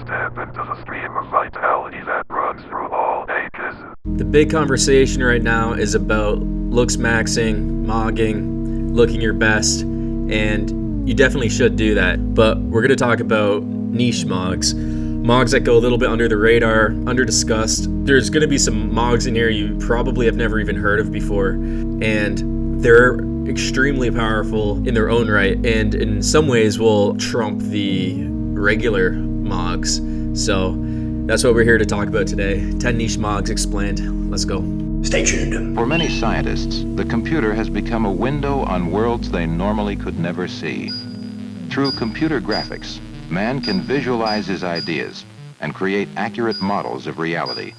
step into the stream of vitality that runs through all ages. The big conversation right now is about looks maxing, mogging, looking your best, and you definitely should do that. But we're going to talk about niche mogs. Mogs that go a little bit under the radar, under discussed. There's going to be some mogs in here you probably have never even heard of before, and they're extremely powerful in their own right, and in some ways will trump the regular mogs. So that's what we're here to talk about today. 10 niche mogs explained. Let's go. Stay tuned. For many scientists, the computer has become a window on worlds they normally could never see. Through computer graphics, man can visualize his ideas and create accurate models of reality.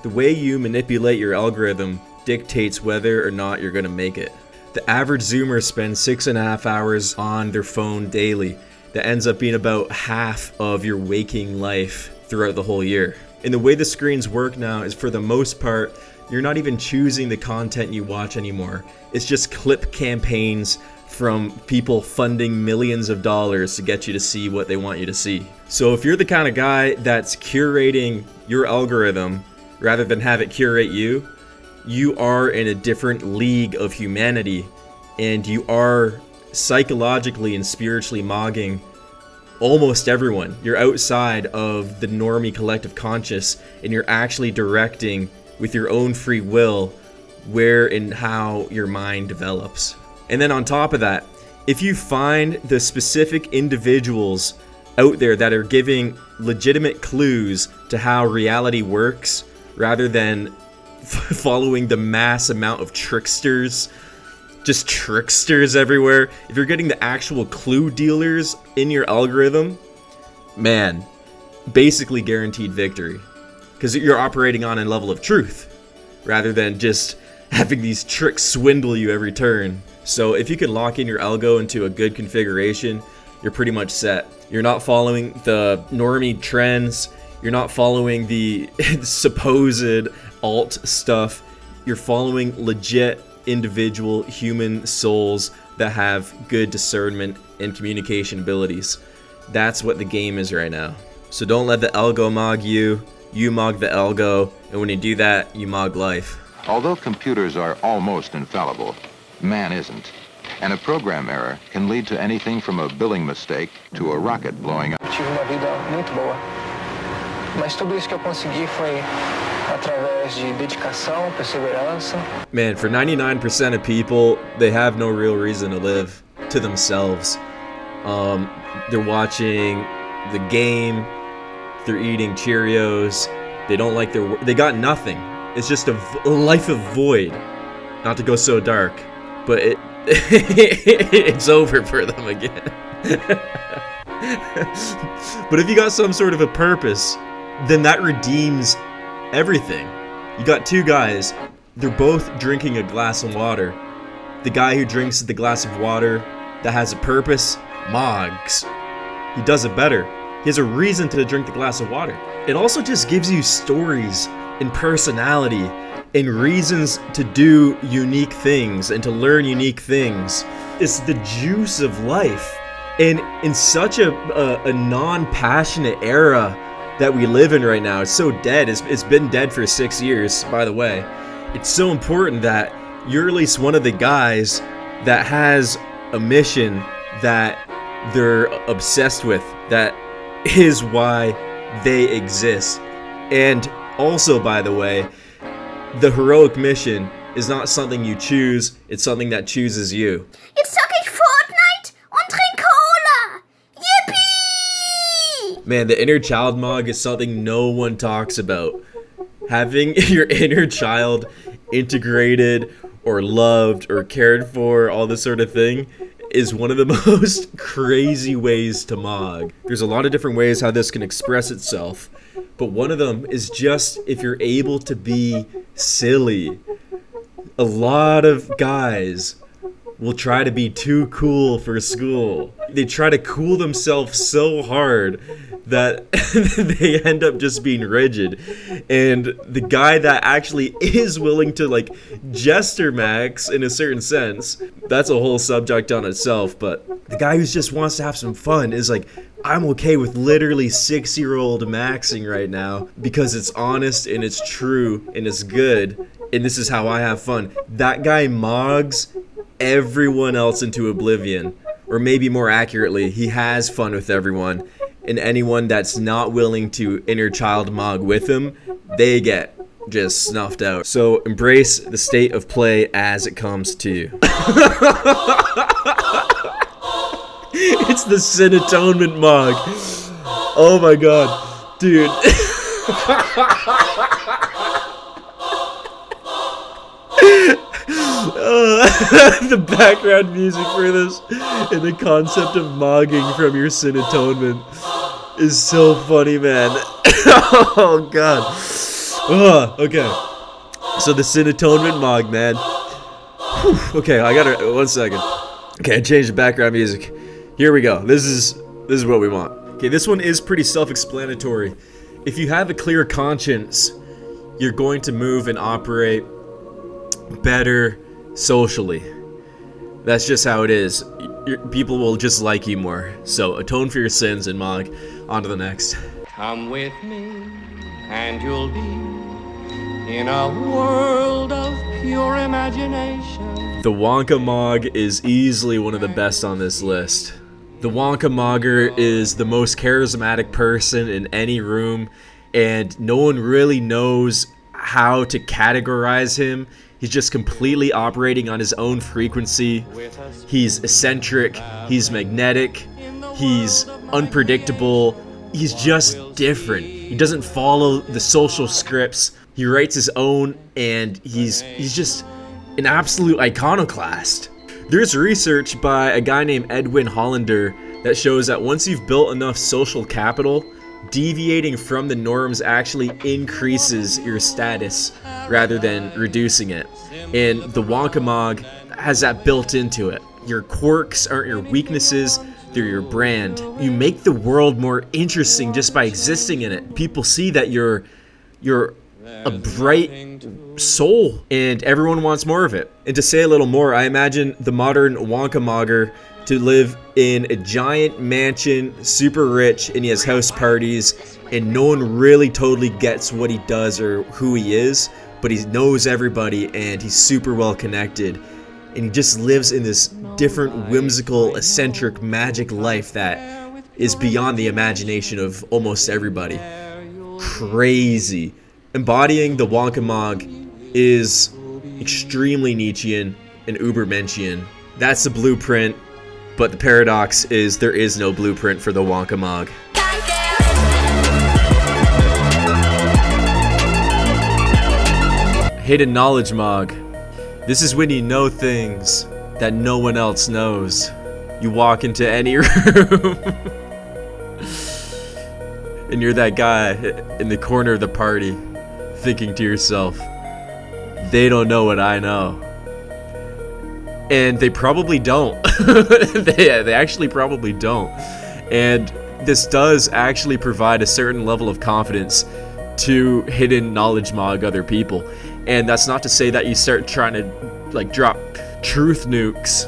The way you manipulate your algorithm dictates whether or not you're going to make it. The average Zoomer spends 6.5 hours on their phone daily. That ends up being about half of your waking life throughout the whole year. And the way the screens work now is, for the most part, you're not even choosing the content you watch anymore. It's just clip campaigns from people funding millions of dollars to get you to see what they want you to see. So if you're the kind of guy that's curating your algorithm rather than have it curate you, you are in a different league of humanity, and you are psychologically and spiritually mogging almost everyone. You're outside of the normie collective conscious, and you're actually directing with your own free will where and how your mind develops. And then on top of that, if you find the specific individuals out there that are giving legitimate clues to how reality works rather than following the mass amount of tricksters, just tricksters everywhere, if you're getting the actual clue dealers in your algorithm, man, basically guaranteed victory. Because you're operating on a level of truth rather than just having these tricks swindle you every turn. So if you can lock in your algo into a good configuration, you're pretty much set. You're not following the normie trends. You're not following the supposed alt stuff. You're following legit individual human souls that have good discernment and communication abilities. That's what the game is right now. So don't let the algo mog you. You mog the algo, and when you do that, you mog life. Although computers are almost infallible, man isn't. And a program error can lead to anything from a billing mistake to a rocket blowing up. Tive uma vida muito boa, mas tudo isso que eu consegui foi através de dedicação, perseverança. Man, for 99% of people, they have no real reason to live to themselves. They're watching the game, they're eating Cheerios, they don't like they got nothing. It's just a life of void. Not to go so dark, but it's over for them again. But if you got some sort of a purpose, then that redeems everything. You got two guys, they're both drinking a glass of water. The guy who drinks the glass of water that has a purpose, Mogs. He does it better. He has a reason to drink the glass of water. It also just gives you stories and personality and reasons to do unique things and to learn unique things. It's the juice of life. And in such a non-passionate era that we live in right now, it's so dead. It's been dead for 6 years, by the way. It's so important that you're at least one of the guys that has a mission that they're obsessed with, that is why they exist. And also, by the way, the heroic mission is not something you choose, it's something that chooses you. Jetzt zocke ich Fortnite und trink Cola! Yippee! Man, the inner child mog is something no one talks about. Having your inner child integrated or loved or cared for, all this sort of thing, is one of the most crazy ways to mog. There's a lot of different ways how this can express itself, but one of them is just if you're able to be silly. A lot of guys will try to be too cool for school. They try to cool themselves so hard that they end up just being rigid. And the guy that actually is willing to like jester max in a certain sense, that's a whole subject on itself. But the guy who just wants to have some fun is like, I'm okay with literally 6-year-old maxing right now because it's honest and it's true and it's good and this is how I have fun. That guy Mogs everyone else into oblivion. Or maybe more accurately, he has fun with everyone, and anyone that's not willing to inner child Mog with him, they get just snuffed out. So embrace the state of play as it comes to you. It's the Sin Atonement Mog. Oh my god, dude. The background music for this and the concept of mogging from your Sin Atonement is so funny, man. Oh god. Okay. So the Sin Atonement Mog, man. Whew. Okay, I gotta 1 second. Okay, I changed the background music. Here we go. This is what we want. Okay, this one is pretty self-explanatory. If you have a clear conscience, you're going to move and operate better socially. That's just how it is. People will just like you more. So atone for your sins and Mog. On to the next. Come with me and you'll be in a world of pure imagination. The Wonka Mog is easily one of the best on this list. The Wonka Mogger is the most charismatic person in any room, and no one really knows how to categorize him. He's just completely operating on his own frequency. He's eccentric, he's magnetic, he's unpredictable, he's just different. He doesn't follow the social scripts. He writes his own, and he's just an absolute iconoclast. There's research by a guy named Edwin Hollander that shows that once you've built enough social capital, deviating from the norms actually increases your status rather than reducing it. And the Wonka Mog has that built into it. Your quirks aren't your weaknesses, they're your brand. You make the world more interesting just by existing in it. People see that you're a bright soul, and everyone wants more of it. And to say a little more, I imagine the modern Wonka Mogger to live in a giant mansion, super rich, and he has house parties, and no one really totally gets what he does or who he is, but he knows everybody, and he's super well connected, and he just lives in this different, whimsical, eccentric, magic life that is beyond the imagination of almost everybody. Crazy. Embodying the Wonka Mog is extremely Nietzschean and Ubermenschian. That's the blueprint, but the paradox is there is no blueprint for the Wonka Mog. Hidden Knowledge Mog. This is when you know things that no one else knows. You walk into any room and you're that guy in the corner of the party thinking to yourself, they don't know what I know. And they probably don't. they actually probably don't. And this does actually provide a certain level of confidence to hidden knowledge mog other people. And that's not to say that you start trying to like drop truth nukes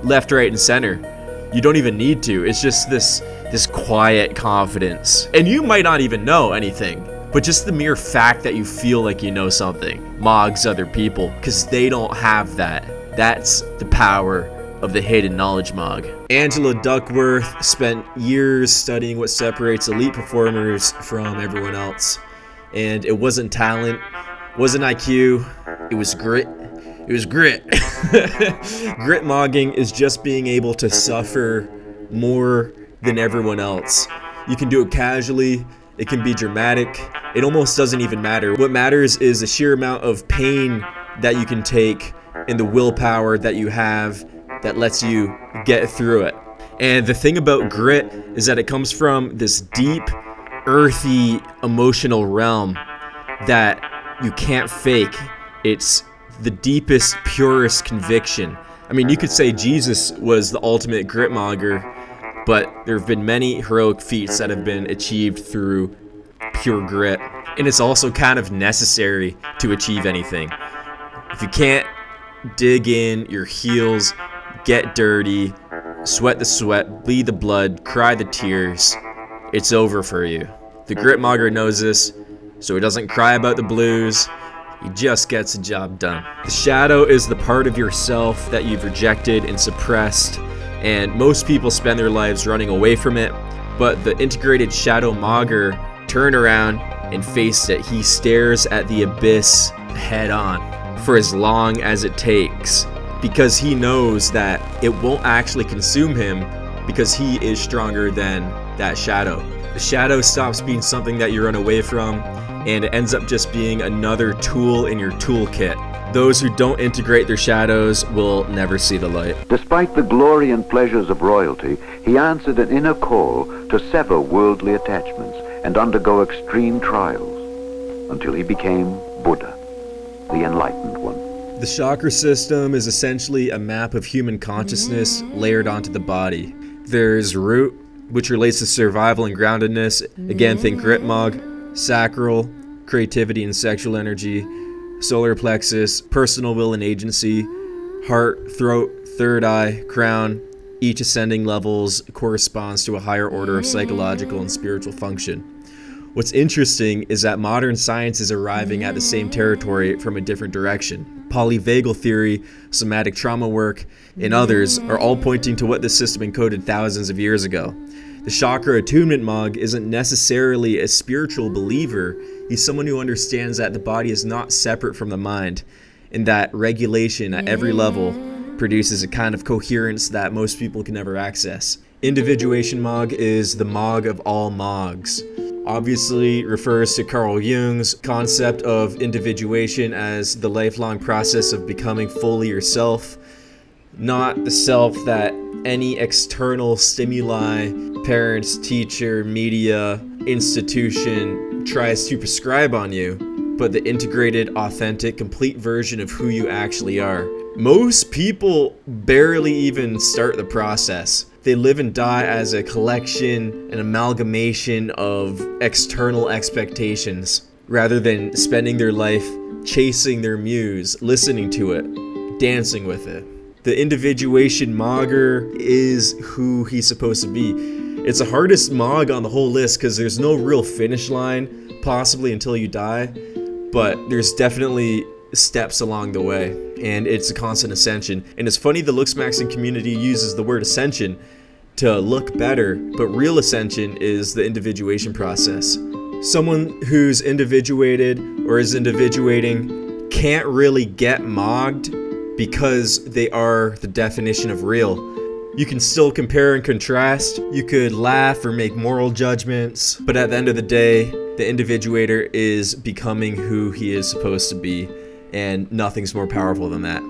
left, right, and center. You don't even need to. It's just this quiet confidence. And you might not even know anything, but just the mere fact that you feel like you know something mogs other people, because they don't have that. That's the power of the hidden knowledge mog. Angela Duckworth spent years studying what separates elite performers from everyone else. And it wasn't talent, wasn't IQ, it was grit. It was grit. Grit mogging is just being able to suffer more than everyone else. You can do it casually, it can be dramatic, it almost doesn't even matter. What matters is the sheer amount of pain that you can take and the willpower that you have that lets you get through it. And the thing about grit is that it comes from this deep, earthy, emotional realm that you can't fake. It's the deepest, purest conviction I mean, you could say Jesus was the ultimate gritmonger, but there have been many heroic feats that have been achieved through pure grit. And it's also kind of necessary to achieve anything. If you can't dig in your heels, get dirty, sweat the sweat, bleed the blood, cry the tears, it's over for you. The gritmonger knows this, so he doesn't cry about the blues. He just gets the job done. The shadow is the part of yourself that you've rejected and suppressed, and most people spend their lives running away from it, but the integrated shadow mogger turned around and faced it. He stares at the abyss head on for as long as it takes, because he knows that it won't actually consume him, because he is stronger than that shadow. The shadow stops being something that you run away from, and it ends up just being another tool in your toolkit. Those who don't integrate their shadows will never see the light. Despite the glory and pleasures of royalty, he answered an inner call to sever worldly attachments and undergo extreme trials until he became Buddha, the enlightened one. The chakra system is essentially a map of human consciousness layered onto the body. There's root, which relates to survival and groundedness. Again, think gritmog. Sacral, creativity and sexual energy. Solar plexus, personal will and agency. Heart, throat, third eye, crown. Each ascending levels corresponds to a higher order of psychological and spiritual function. What's interesting is that modern science is arriving at the same territory from a different direction. Polyvagal theory, somatic trauma work, and others are all pointing to what this system encoded thousands of years ago. The chakra attunement Mog isn't necessarily a spiritual believer. He's someone who understands that the body is not separate from the mind, and that regulation at every level produces a kind of coherence that most people can never access. Individuation Mog is the Mog of all Mogs. Obviously refers to Carl Jung's concept of individuation as the lifelong process of becoming fully yourself, not the self that any external stimuli, parents, teacher, media, institution tries to prescribe on you, but the integrated, authentic, complete version of who you actually are. Most people barely even start the process. They live and die as a collection, an amalgamation of external expectations, rather than spending their life chasing their muse, listening to it, dancing with it. The individuation mogger is who he's supposed to be. It's the hardest mog on the whole list because there's no real finish line, possibly until you die, but there's definitely steps along the way, and it's a constant ascension. And it's funny the Looksmaxing community uses the word ascension to look better, but real ascension is the individuation process. Someone who's individuated or is individuating can't really get mogged because they are the definition of real. You can still compare and contrast, you could laugh or make moral judgments, but at the end of the day, the individuator is becoming who he is supposed to be, and nothing's more powerful than that.